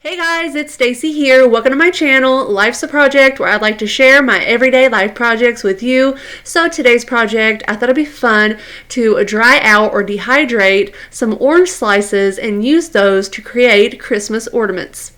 Hey guys, it's Stacy here. Welcome to my channel, Life's a Project, where I'd like to share my everyday life projects with you. So today's project, I thought it'd be fun to dry out or dehydrate some orange slices and use those to create Christmas ornaments.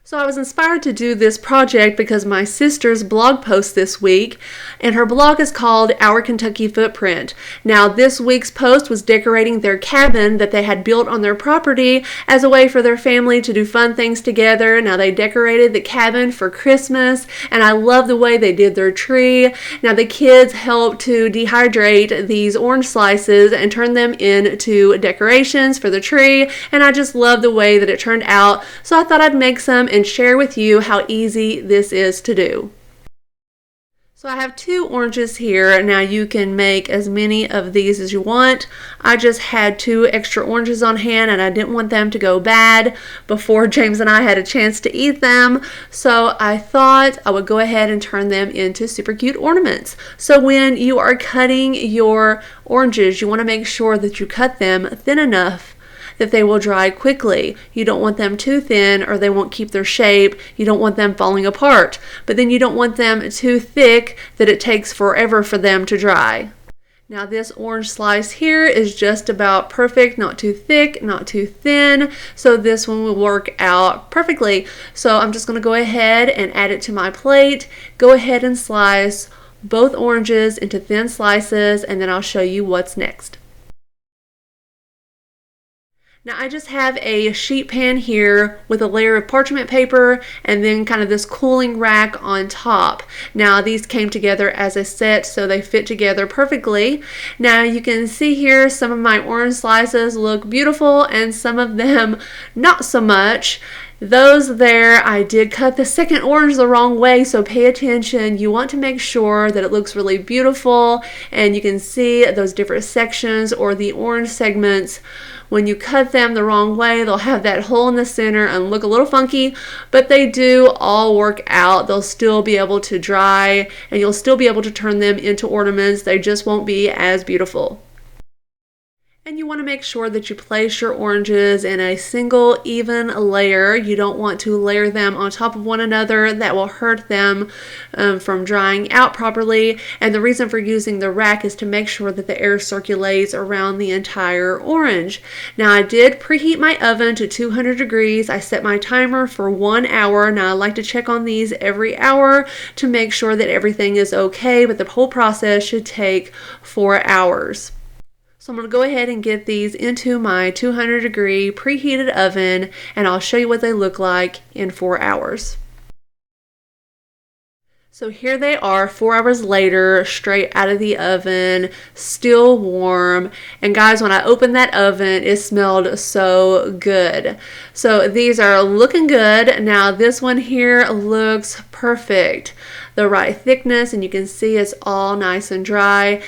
So I was inspired to do this project because my sister's blog post this week, and her blog is called Our Kentucky Footprint. Now this week's post was decorating their cabin that they had built on their property as a way for their family to do fun things together. Now they decorated the cabin for Christmas, and I love the way they did their tree. Now the kids helped to dehydrate these orange slices and turn them into decorations for the tree, and I just love the way that it turned out. So I thought I'd make some and share with you how easy this is to do. So I have two oranges here. Now you can make as many of these as you want. I just had two extra oranges on hand and I didn't want them to go bad before James and I had a chance to eat them. So I thought I would go ahead and turn them into super cute ornaments. So when you are cutting your oranges, you want to make sure that you cut them thin enough that they will dry quickly. You don't want them too thin or they won't keep their shape. You don't want them falling apart, but then you don't want them too thick that it takes forever for them to dry. Now this orange slice here is just about perfect, not too thick, not too thin, so this one will work out perfectly. So I'm just going to go ahead and add it to my plate. Go ahead and slice both oranges into thin slices, and then I'll show you what's next. Now I just have a sheet pan here with a layer of parchment paper and then kind of this cooling rack on top. Now these came together as a set, so they fit together perfectly. Now you can see here some of my orange slices look beautiful and some of them not so much. Those there, I did cut the second orange the wrong way, so pay attention. You want to make sure that it looks really beautiful and you can see those different sections or the orange segments. When you cut them the wrong way, they'll have that hole in the center and look a little funky, but they do all work out. They'll still be able to dry and you'll still be able to turn them into ornaments. They just won't be as beautiful. And you want to make sure that you place your oranges in a single even layer. You don't want to layer them on top of one another. That will hurt them from drying out properly. And the reason for using the rack is to make sure that the air circulates around the entire orange. Now I did preheat my oven to 200 degrees. I set my timer for 1 hour. Now I like to check on these every hour to make sure that everything is okay, but the whole process should take 4 hours. So I'm going to go ahead and get these into my 200 degree preheated oven, and I'll show you what they look like in 4 hours. So here they are 4 hours later, straight out of the oven, still warm. And guys, when I opened that oven, it smelled so good. So these are looking good. Now this one here looks perfect. The right thickness, and you can see it's all nice and dry.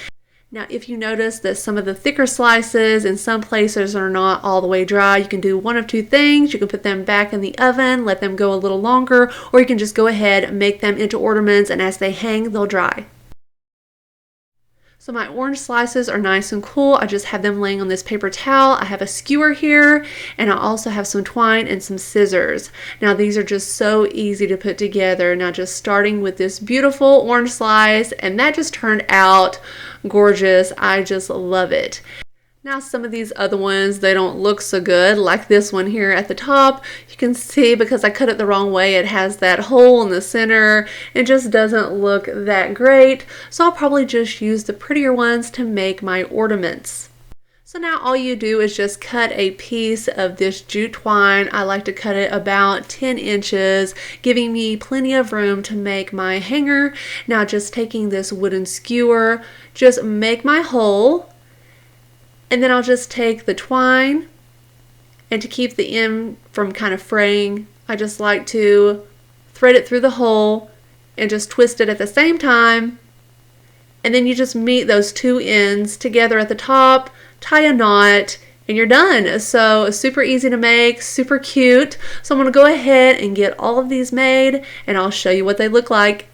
Now if you notice that some of the thicker slices in some places are not all the way dry, you can do one of two things. You can put them back in the oven, let them go a little longer, or you can just go ahead and make them into ornaments, and as they hang, they'll dry. So my orange slices are nice and cool. I just have them laying on this paper towel. I have a skewer here, and I also have some twine and some scissors. Now these are just so easy to put together. Now just starting with this beautiful orange slice, and that just turned out gorgeous. I just love it. Now some of these other ones, they don't look so good, like this one here at the top. You can see because I cut it the wrong way, it has that hole in the center. It just doesn't look that great. So I'll probably just use the prettier ones to make my ornaments. So now all you do is just cut a piece of this jute twine. I like to cut it about 10 inches, giving me plenty of room to make my hanger. Now just taking this wooden skewer, just make my hole. And then I'll just take the twine, and to keep the end from kind of fraying, I just like to thread it through the hole and just twist it at the same time. And then you just meet those two ends together at the top, tie a knot, and you're done. So super easy to make, super cute. So I'm going to go ahead and get all of these made, and I'll show you what they look like.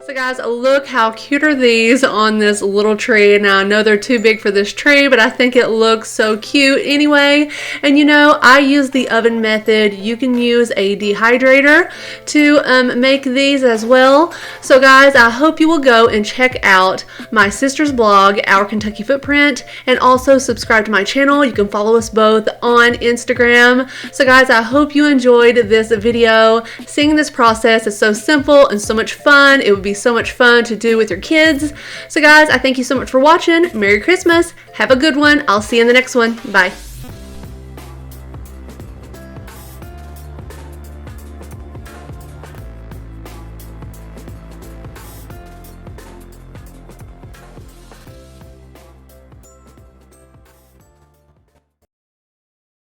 So guys, look how cute are these on this little tray. Now I know they're too big for this tray, but I think it looks so cute anyway. And you know, I use the oven method. You can use a dehydrator to make these as well. So guys, I hope you will go and check out my sister's blog, Our Kentucky Footprint, and also subscribe to my channel. You can follow us both on Instagram. So guys, I hope you enjoyed this video. Seeing this process is so simple and so much fun. It would be so much fun to do with your kids. So guys, I thank you so much for watching. Merry Christmas. Have a good one. I'll see you in the next one. Bye.